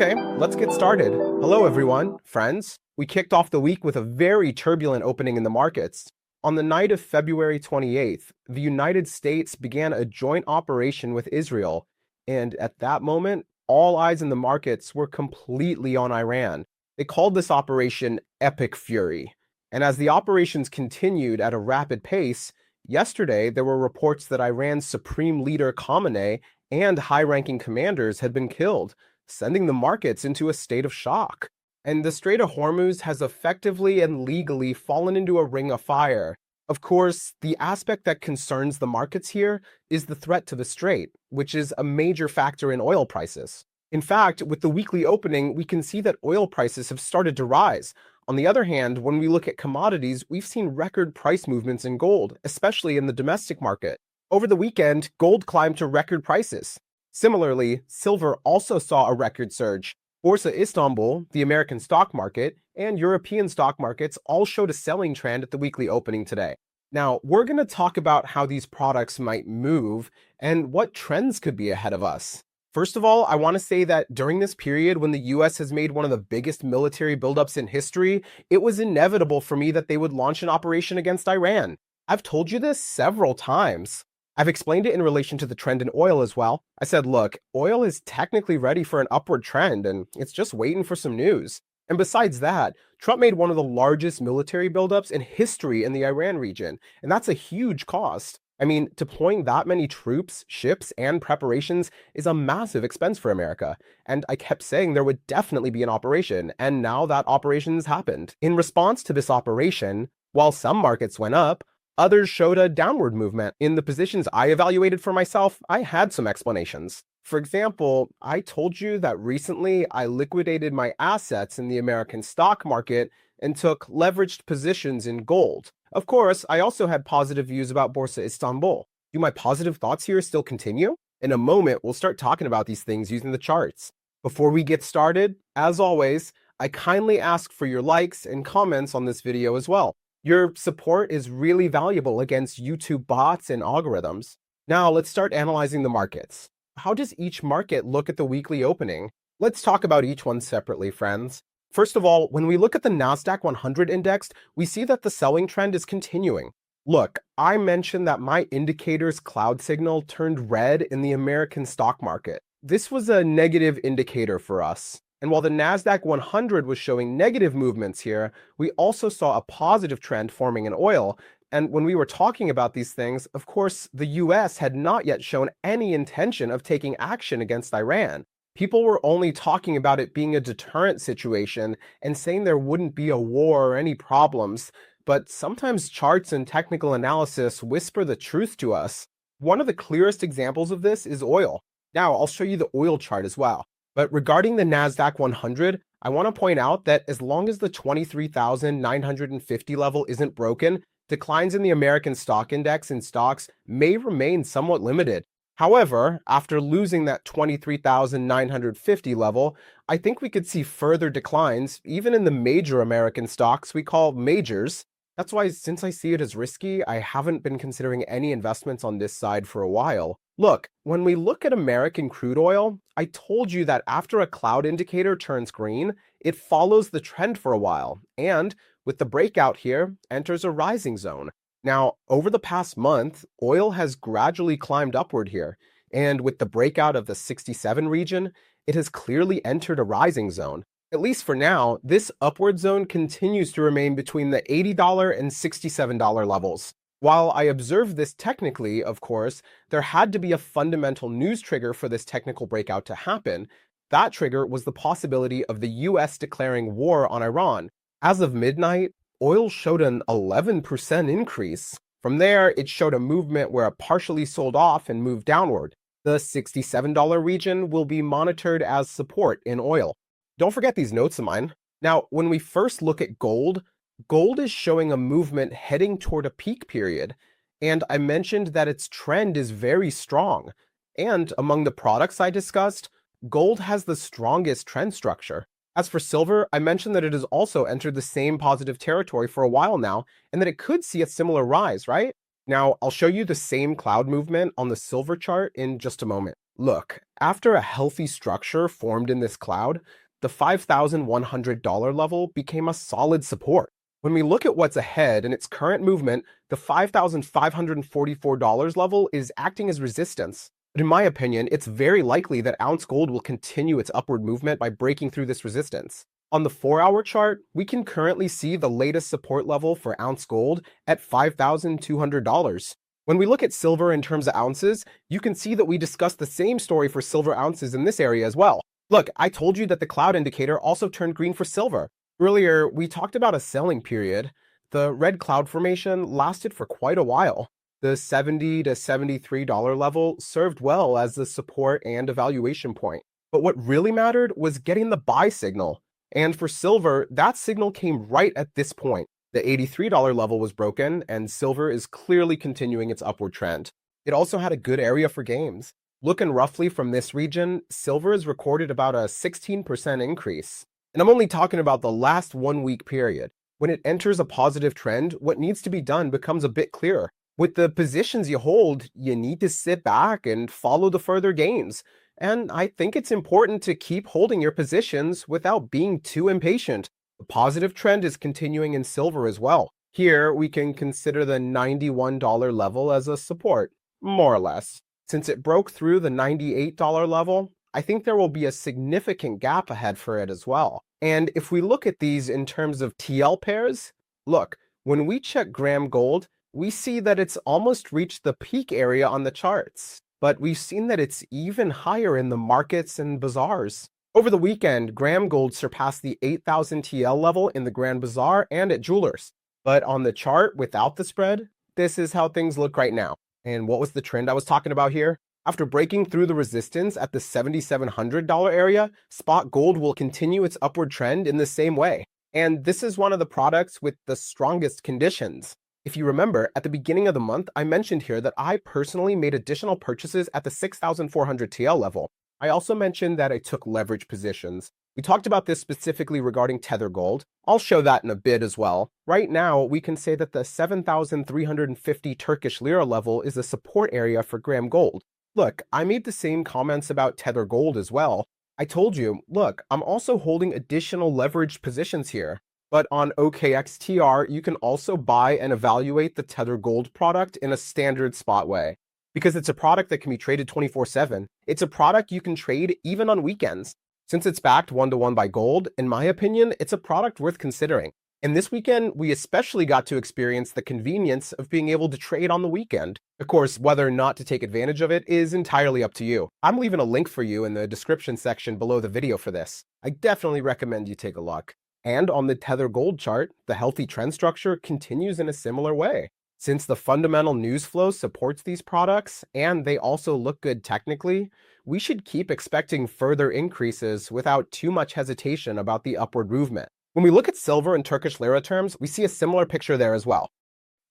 Okay, let's get started. Hello, everyone, friends. We kicked off the week with a very turbulent opening in the markets. On the night of February 28th, the United States began a joint operation with Israel, and at that moment, all eyes in the markets were completely on Iran. They called this operation Epic Fury. And as the operations continued at a rapid pace, yesterday there were reports that Iran's supreme leader Khamenei and high-ranking commanders had been killed, sending the markets into a state of shock. And the Strait of Hormuz has effectively and legally fallen into a ring of fire. Of course, the aspect that concerns the markets here is the threat to the strait, which is a major factor in oil prices. In fact, with the weekly opening, we can see that oil prices have started to rise. On the other hand, when we look at commodities, we've seen record price movements in gold, especially in the domestic market. Over the weekend, gold climbed to record prices. Similarly, silver also saw a record surge. Borsa Istanbul, the American stock market, and European stock markets all showed a selling trend at the weekly opening today. Now, we're going to talk about how these products might move and what trends could be ahead of us. First of all, I want to say that during this period when the US has made one of the biggest military buildups in history, it was inevitable for me that they would launch an operation against Iran. I've told you this several times. I've explained it in relation to the trend in oil as well. I said, look, oil is technically ready for an upward trend, and it's just waiting for some news. And besides that, Trump made one of the largest military buildups in history in the Iran region, and that's a huge cost. I mean, deploying that many troops, ships, and preparations is a massive expense for America. And I kept saying there would definitely be an operation, and now that operation's happened. In response to this operation, while some markets went up, others showed a downward movement. In the positions I evaluated for myself, I had some explanations. For example, I told you that recently I liquidated my assets in the American stock market and took leveraged positions in gold. Of course, I also had positive views about Borsa Istanbul. Do my positive thoughts here still continue? In a moment, we'll start talking about these things using the charts. Before we get started, as always, I kindly ask for your likes and comments on this video as well. Your support is really valuable against YouTube bots and algorithms. Now let's start analyzing the markets. How does each market look at the weekly opening? Let's talk about each one separately, friends. First of all, when we look at the NASDAQ 100 index, we see that the selling trend is continuing. Look, I mentioned that my indicator's cloud signal turned red in the American stock market. This was a negative indicator for us. And while the NASDAQ 100 was showing negative movements here, we also saw a positive trend forming in oil. And when we were talking about these things, of course, the US had not yet shown any intention of taking action against Iran. People were only talking about it being a deterrent situation and saying there wouldn't be a war or any problems. But sometimes charts and technical analysis whisper the truth to us. One of the clearest examples of this is oil. Now, I'll show you the oil chart as well. But regarding the NASDAQ 100, I want to point out that as long as the 23,950 level isn't broken, declines in the American stock index and stocks may remain somewhat limited. However, after losing that 23,950 level, I think we could see further declines, even in the major American stocks we call majors. That's why, since I see it as risky, I haven't been considering any investments on this side for a while. Look, when we look at American crude oil, I told you that after a cloud indicator turns green, it follows the trend for a while, and with the breakout here, enters a rising zone. Now, over the past month, oil has gradually climbed upward here, and with the breakout of the 67 region, it has clearly entered a rising zone. At least for now, this upward zone continues to remain between the $80 and $67 levels. While I observed this technically, of course, there had to be a fundamental news trigger for this technical breakout to happen. That trigger was the possibility of the US declaring war on Iran. As of midnight, oil showed an 11% increase. From there, it showed a movement where it partially sold off and moved downward. The $67 region will be monitored as support in oil. Don't forget these notes of mine. Now, when we first look at gold, gold is showing a movement heading toward a peak period, and I mentioned that its trend is very strong. And among the products I discussed, gold has the strongest trend structure. As for silver, I mentioned that it has also entered the same positive territory for a while now, and that it could see a similar rise, right? Now, I'll show you the same cloud movement on the silver chart in just a moment. Look, after a healthy structure formed in this cloud, the $5,100 level became a solid support. When we look at what's ahead in its current movement, the $5,544 level is acting as resistance. But in my opinion, it's very likely that ounce gold will continue its upward movement by breaking through this resistance. On the 4-hour chart, we can currently see the latest support level for ounce gold at $5,200. When we look at silver in terms of ounces, you can see that we discussed the same story for silver ounces in this area as well. Look, I told you that the cloud indicator also turned green for silver. Earlier, we talked about a selling period. The red cloud formation lasted for quite a while. The $70 to $73 level served well as the support and evaluation point. But what really mattered was getting the buy signal. And for silver, that signal came right at this point. The $83 level was broken, and silver is clearly continuing its upward trend. It also had a good area for gains. Looking roughly from this region, silver has recorded about a 16% increase. And I'm only talking about the last 1 week period. When it enters a positive trend, what needs to be done becomes a bit clearer. With the positions you hold, you need to sit back and follow the further gains. And I think it's important to keep holding your positions without being too impatient. The positive trend is continuing in silver as well. Here, we can consider the $91 level as a support, more or less. Since it broke through the $98 level, I think there will be a significant gap ahead for it as well. And if we look at these in terms of TL pairs, look, when we check gram gold, we see that it's almost reached the peak area on the charts. But we've seen that it's even higher in the markets and bazaars. Over the weekend, gram gold surpassed the 8,000 TL level in the Grand Bazaar and at jewelers. But on the chart without the spread, this is how things look right now. And what was the trend I was talking about here? After breaking through the resistance at the $7,700 area, spot gold will continue its upward trend in the same way. And this is one of the products with the strongest conditions. If you remember, at the beginning of the month, I mentioned here that I personally made additional purchases at the 6,400 TL level. I also mentioned that I took leverage positions. We talked about this specifically regarding Tether Gold. I'll show that in a bit as well. Right now, we can say that the 7,350 Turkish lira level is a support area for gram gold. Look, I made the same comments about Tether Gold as well. I told you, look, I'm also holding additional leveraged positions here. But on OKXTR, you can also buy and evaluate the Tether Gold product in a standard spot way. Because it's a product that can be traded 24/7, it's a product you can trade even on weekends. Since it's backed one-to-one by gold, in my opinion, it's a product worth considering. And this weekend, we especially got to experience the convenience of being able to trade on the weekend. Of course, whether or not to take advantage of it is entirely up to you. I'm leaving a link for you in the description section below the video for this. I definitely recommend you take a look. And on the Tether Gold chart, the healthy trend structure continues in a similar way. Since the fundamental news flow supports these products, and they also look good technically, we should keep expecting further increases without too much hesitation about the upward movement. When we look at silver in Turkish lira terms, we see a similar picture there as well.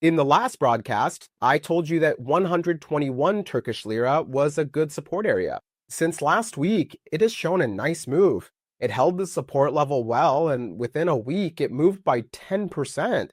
In the last broadcast, I told you that 121 Turkish lira was a good support area. Since last week, it has shown a nice move. It held the support level well, and within a week, it moved by 10%.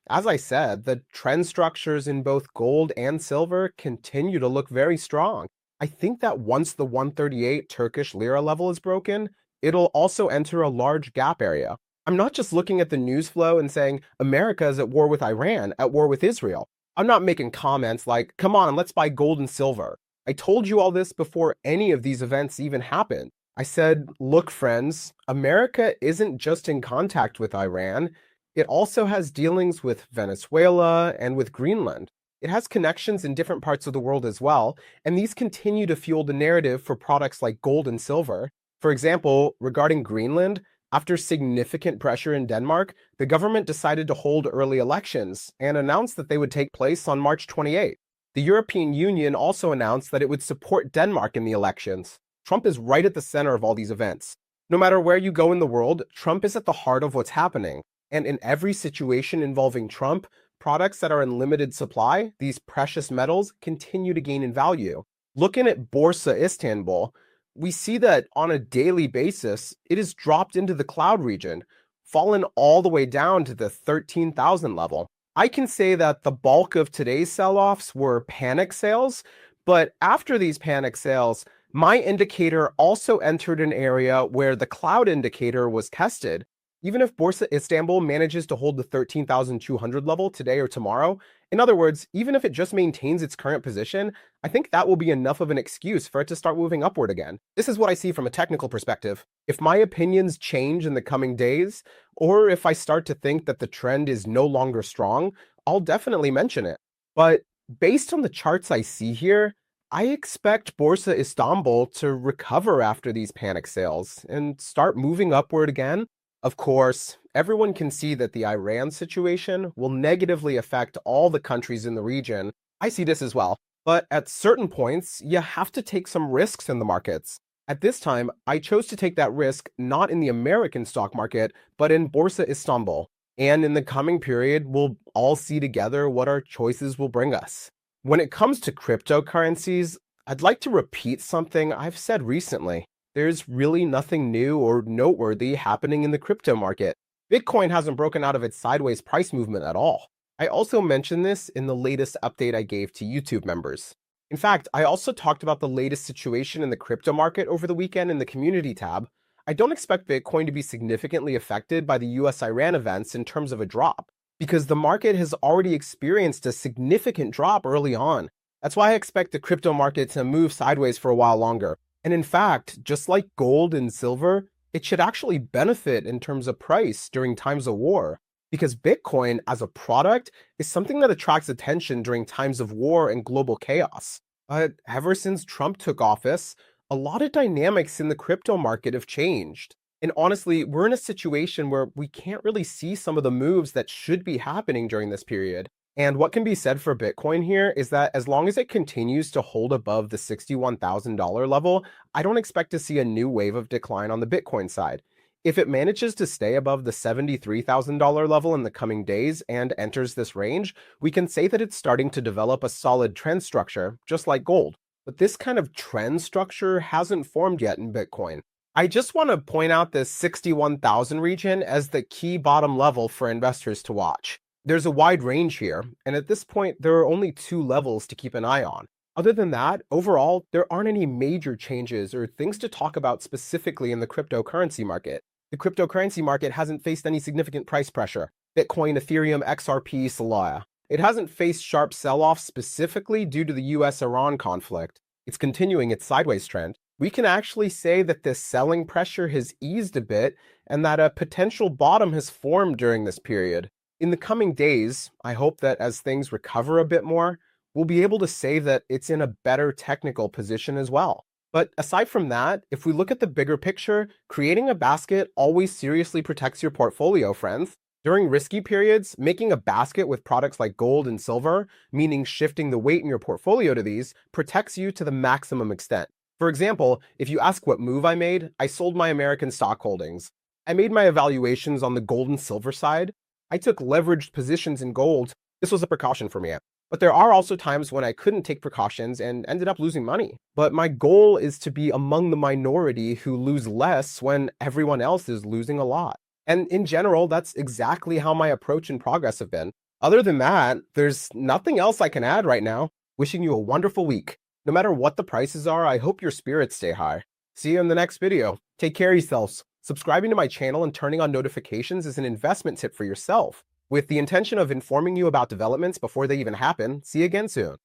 As I said, the trend structures in both gold and silver continue to look very strong. I think that once the 138 Turkish lira level is broken, it'll also enter a large gap area. I'm not just looking at the news flow and saying America is at war with Iran, at war with Israel. I'm not making comments like, come on, let's buy gold and silver. I told you all this before any of these events even happened. I said, look, friends, America isn't just in contact with Iran. It also has dealings with Venezuela and with Greenland. It has connections in different parts of the world as well, and these continue to fuel the narrative for products like gold and silver. For example, regarding Greenland, after significant pressure in Denmark, the government decided to hold early elections and announced that they would take place on March 28. The European Union also announced that it would support Denmark in the elections. Trump is right at the center of all these events. No matter where you go in the world, Trump is at the heart of what's happening. And in every situation involving Trump, products that are in limited supply, these precious metals, continue to gain in value. Looking at Borsa Istanbul, we see that on a daily basis, it has dropped into the cloud region, fallen all the way down to the 13,000 level. I can say that the bulk of today's sell-offs were panic sales, but after these panic sales, my indicator also entered an area where the cloud indicator was tested. Even if Borsa Istanbul manages to hold the 13,200 level today or tomorrow, in other words, even if it just maintains its current position, I think that will be enough of an excuse for it to start moving upward again. This is what I see from a technical perspective. If my opinions change in the coming days, or if I start to think that the trend is no longer strong, I'll definitely mention it. But based on the charts I see here, I expect Borsa Istanbul to recover after these panic sales and start moving upward again. Of course, everyone can see that the Iran situation will negatively affect all the countries in the region. I see this as well. But at certain points, you have to take some risks in the markets. At this time, I chose to take that risk not in the American stock market, but in Borsa Istanbul. And in the coming period, we'll all see together what our choices will bring us. When it comes to cryptocurrencies, I'd like to repeat something I've said recently. There's really nothing new or noteworthy happening in the crypto market. Bitcoin hasn't broken out of its sideways price movement at all. I also mentioned this in the latest update I gave to YouTube members. In fact, I also talked about the latest situation in the crypto market over the weekend in the community tab. I don't expect Bitcoin to be significantly affected by the US-Iran events in terms of a drop, because the market has already experienced a significant drop early on. That's why I expect the crypto market to move sideways for a while longer. And in fact, just like gold and silver, it should actually benefit in terms of price during times of war, because Bitcoin as a product is something that attracts attention during times of war and global chaos. But ever since Trump took office, a lot of dynamics in the crypto market have changed. And honestly, we're in a situation where we can't really see some of the moves that should be happening during this period. And what can be said for Bitcoin here is that as long as it continues to hold above the $61,000 level, I don't expect to see a new wave of decline on the Bitcoin side. If it manages to stay above the $73,000 level in the coming days and enters this range, we can say that it's starting to develop a solid trend structure, just like gold. But this kind of trend structure hasn't formed yet in Bitcoin. I just want to point out this 61,000 region as the key bottom level for investors to watch. There's a wide range here, and at this point, there are only two levels to keep an eye on. Other than that, overall, there aren't any major changes or things to talk about specifically in the cryptocurrency market. The cryptocurrency market hasn't faced any significant price pressure. Bitcoin, Ethereum, XRP, Solana. It hasn't faced sharp sell-offs specifically due to the US-Iran conflict. It's continuing its sideways trend. We can actually say that this selling pressure has eased a bit and that a potential bottom has formed during this period. In the coming days, I hope that as things recover a bit more, we'll be able to say that it's in a better technical position as well. But aside from that, if we look at the bigger picture, creating a basket always seriously protects your portfolio, friends. During risky periods, making a basket with products like gold and silver, meaning shifting the weight in your portfolio to these, protects you to the maximum extent. For example, if you ask what move I made, I sold my American stock holdings. I made my evaluations on the gold and silver side. I took leveraged positions in gold. This was a precaution for me. But there are also times when I couldn't take precautions and ended up losing money. But my goal is to be among the minority who lose less when everyone else is losing a lot. And in general, that's exactly how my approach and progress have been. Other than that, there's nothing else I can add right now. Wishing you a wonderful week. No matter what the prices are, I hope your spirits stay high. See you in the next video. Take care of yourselves. Subscribing to my channel and turning on notifications is an investment tip for yourself, with the intention of informing you about developments before they even happen. See you again soon.